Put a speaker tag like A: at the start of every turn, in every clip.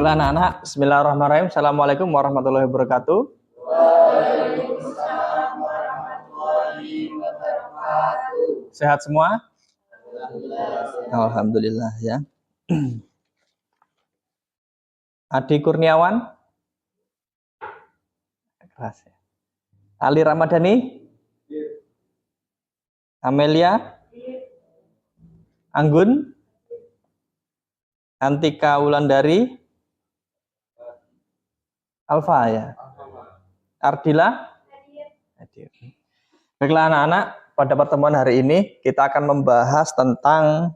A: Baiklah anak-anak, bismillahirrahmanirrahim. Assalamualaikum warahmatullahi wabarakatuh.
B: Waalaikumsalam warahmatullahi wabarakatuh.
A: Sehat semua?
B: Alhamdulillah.
A: Alhamdulillah ya. Adi Kurniawan? Keras ya. Ali Ramadhani? Amelia? Anggun? Antika Wulandari? Alfa ya. Ardila? Hadir. Baiklah anak-anak, pada pertemuan hari ini kita akan membahas tentang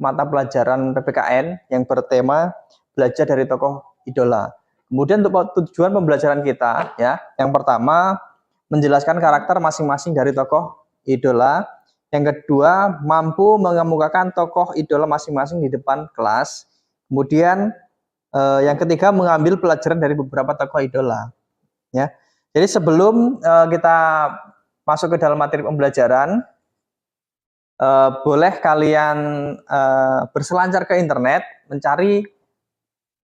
A: mata pelajaran PPKN yang bertema belajar dari tokoh idola. Kemudian untuk tujuan pembelajaran kita ya, yang pertama menjelaskan karakter masing-masing dari tokoh idola. Yang kedua, mampu mengemukakan tokoh idola masing-masing di depan kelas. Kemudian yang ketiga, mengambil pelajaran dari beberapa tokoh idola. Ya. Jadi sebelum kita masuk ke dalam materi pembelajaran, boleh kalian berselancar ke internet mencari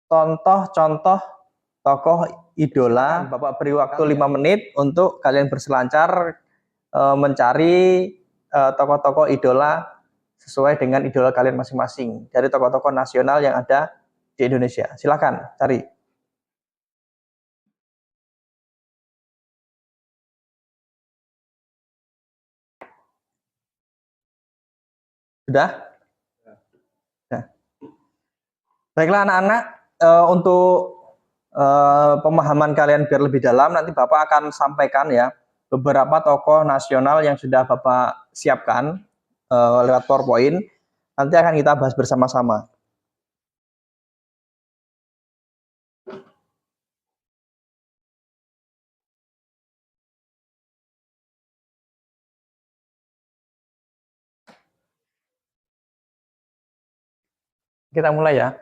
A: contoh-contoh tokoh idola. Bapak beri waktu 5 menit untuk kalian berselancar mencari tokoh-tokoh idola sesuai dengan idola kalian masing-masing dari tokoh-tokoh nasional yang ada di Indonesia. Silakan cari. Sudah? Nah. Baiklah anak-anak, untuk pemahaman kalian biar lebih dalam, nanti Bapak akan sampaikan ya beberapa tokoh nasional yang sudah Bapak siapkan lewat PowerPoint. Nanti akan kita bahas bersama-sama. Kita mulai ya.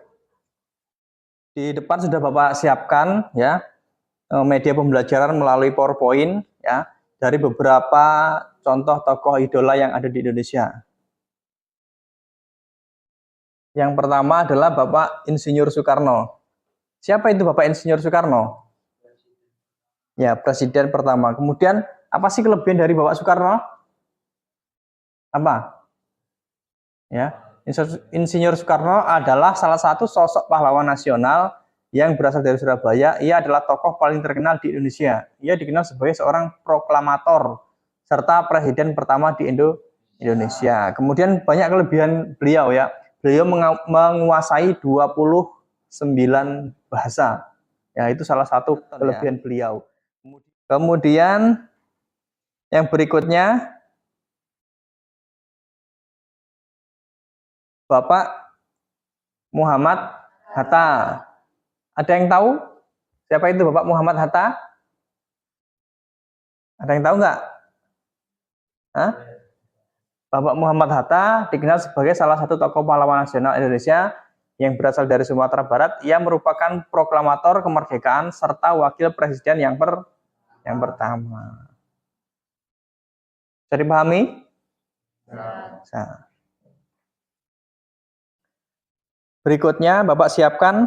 A: Di depan sudah Bapak siapkan ya media pembelajaran melalui PowerPoint ya dari beberapa contoh tokoh idola yang ada di Indonesia. Yang pertama adalah Bapak Insinyur Soekarno. Siapa itu Bapak Insinyur Soekarno? Ya, presiden pertama. Kemudian apa sih kelebihan dari Bapak Soekarno? Apa? Ya, Insinyur Soekarno adalah salah satu sosok pahlawan nasional yang berasal dari Surabaya. Ia adalah tokoh paling terkenal di Indonesia. Ia dikenal sebagai seorang proklamator serta presiden pertama di Indonesia. Kemudian banyak kelebihan beliau ya. Beliau menguasai 29 bahasa. Ya, itu salah satu kelebihan beliau. Kemudian yang berikutnya Bapak Muhammad Hatta. Ada yang tahu siapa itu Bapak Muhammad Hatta? Ada yang tahu nggak? Hah? Bapak Muhammad Hatta dikenal sebagai salah satu tokoh pahlawan nasional Indonesia yang berasal dari Sumatera Barat. Ia merupakan proklamator kemerdekaan serta wakil presiden yang pertama. Bisa dipahami? Nah. Berikutnya Bapak siapkan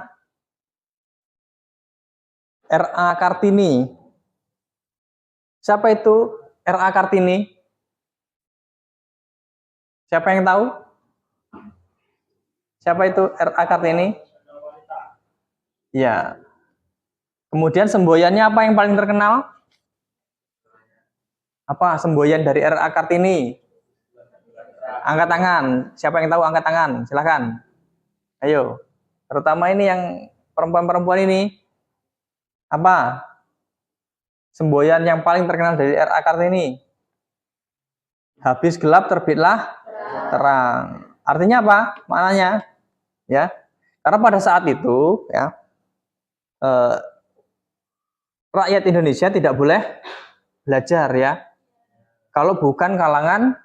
A: R.A. Kartini. Siapa itu R.A. Kartini? Siapa yang tahu? Siapa itu R.A. Kartini? Ya. Kemudian semboyannya apa yang paling terkenal? Apa semboyan dari R.A. Kartini? Angkat tangan. Siapa yang tahu angkat tangan? Silakan. Ayo. Terutama ini yang perempuan-perempuan ini. Apa? Semboyan yang paling terkenal dari R.A. Kartini? Habis gelap terbitlah terang. Artinya apa? Maknanya? Ya. Karena pada saat itu ya rakyat Indonesia tidak boleh belajar ya kalau bukan kalangan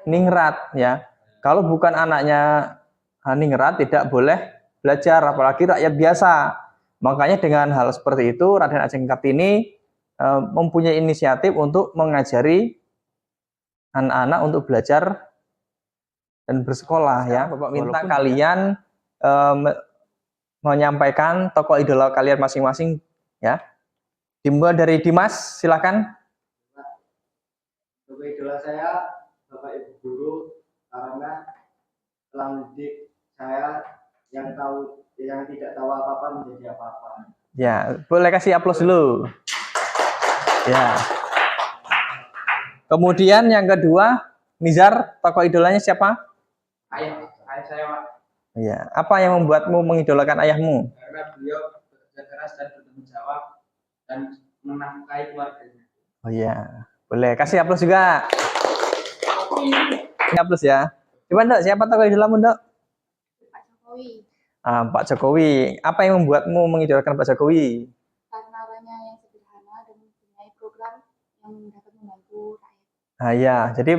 A: ningrat ya. Kalau bukan anaknya ningrat tidak boleh belajar, apalagi rakyat biasa. Makanya dengan hal seperti itu Raden Ajeng Kartini mempunyai inisiatif untuk mengajari anak-anak untuk belajar dan bersekolah ya. Bapak minta kalian menyampaikan tokoh idola kalian masing-masing ya. Dimulai dari Dimas, silakan.
B: Tokoh idola saya Bapak Ibu Guru karena telah mendidik saya yang tidak tahu apa-apa menjadi apa-apa.
A: Ya, boleh kasih aplaus dulu. Ya. Kemudian yang kedua, Nizar, tokoh idolanya siapa?
B: Ayah saya, Pak.
A: Ya, apa yang membuatmu mengidolakan ayahmu?
B: Karena beliau bekerja keras dan bertanggung jawab dan menafkahi keluarganya.
A: Oh iya, boleh kasih aplaus juga. Kasih aplaus ya. Coba Ndok, siapa tokoh idolamu Ndok?
C: Pak Jokowi,
A: Pak Jokowi. Apa yang membuatmu mengidolakan Pak Jokowi?
C: karena orangnya yang sederhana dan mempunyai program yang dapat membantu rakyat.
A: Nah ya, jadi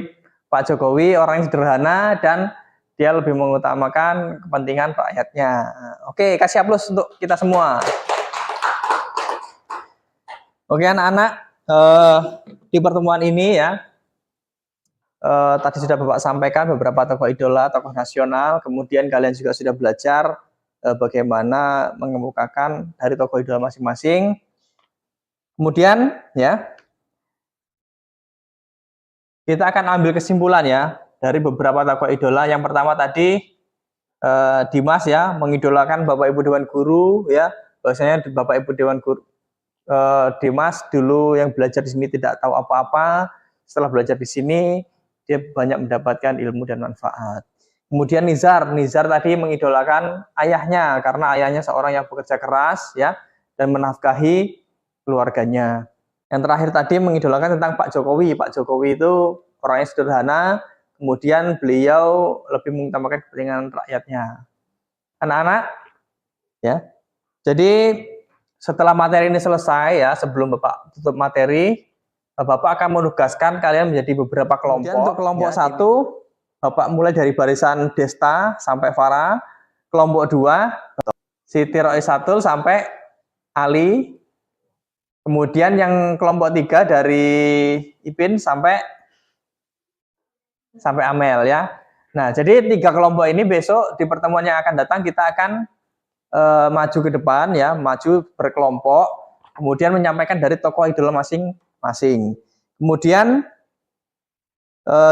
A: Pak Jokowi orang yang sederhana dan dia lebih mengutamakan kepentingan rakyatnya. Oke, kasih aplaus untuk kita semua. Oke anak-anak, di pertemuan ini ya, tadi sudah Bapak sampaikan beberapa tokoh idola, tokoh nasional, kemudian kalian juga sudah belajar bagaimana mengemukakan dari tokoh idola masing-masing. Kemudian ya, kita akan ambil kesimpulan ya dari beberapa tokoh idola. Yang pertama tadi Dimas ya, mengidolakan Bapak Ibu Dewan Guru ya, bahwasanya Bapak Ibu Dewan Guru Dimas dulu yang belajar di sini tidak tahu apa-apa, setelah belajar di sini dia banyak mendapatkan ilmu dan manfaat. Kemudian Nizar tadi mengidolakan ayahnya karena ayahnya seorang yang bekerja keras ya dan menafkahi keluarganya. Yang terakhir tadi mengidolakan tentang Pak Jokowi. Pak Jokowi itu orangnya sederhana, kemudian beliau lebih mengutamakan kepentingan rakyatnya. Anak-anak ya. Jadi setelah materi ini selesai ya, sebelum Bapak tutup materi, Bapak akan menugaskan kalian menjadi beberapa kelompok. Kemudian untuk kelompok ya, 1, Bapak mulai dari barisan Desta sampai Farah. Kelompok 2, Siti Roisatul sampai Ali. Kemudian yang kelompok 3 dari Ipin sampai Amel ya. Nah, jadi 3 kelompok ini besok di pertemuan yang akan datang kita akan maju ke depan ya, maju berkelompok, kemudian menyampaikan dari tokoh idola masing-masing. Kemudian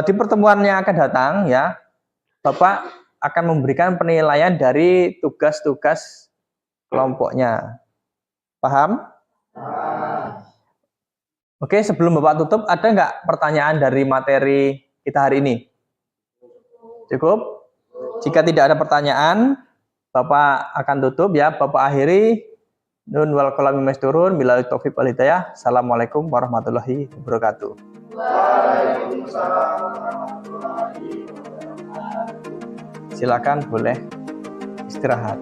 A: di pertemuan yang akan datang ya, Bapak akan memberikan penilaian dari tugas-tugas kelompoknya. Paham? Oke, sebelum Bapak tutup, ada nggak pertanyaan dari materi kita hari ini? Cukup? Jika tidak ada pertanyaan, Bapak akan tutup ya. Bapak akhiri. Nun wal qalami masturun. Billahi taufiq wal hidayah. Assalamualaikum warahmatullahi wabarakatuh.
B: Waalaikumsalam warahmatullahi wabarakatuh.
A: Silakan boleh istirahat.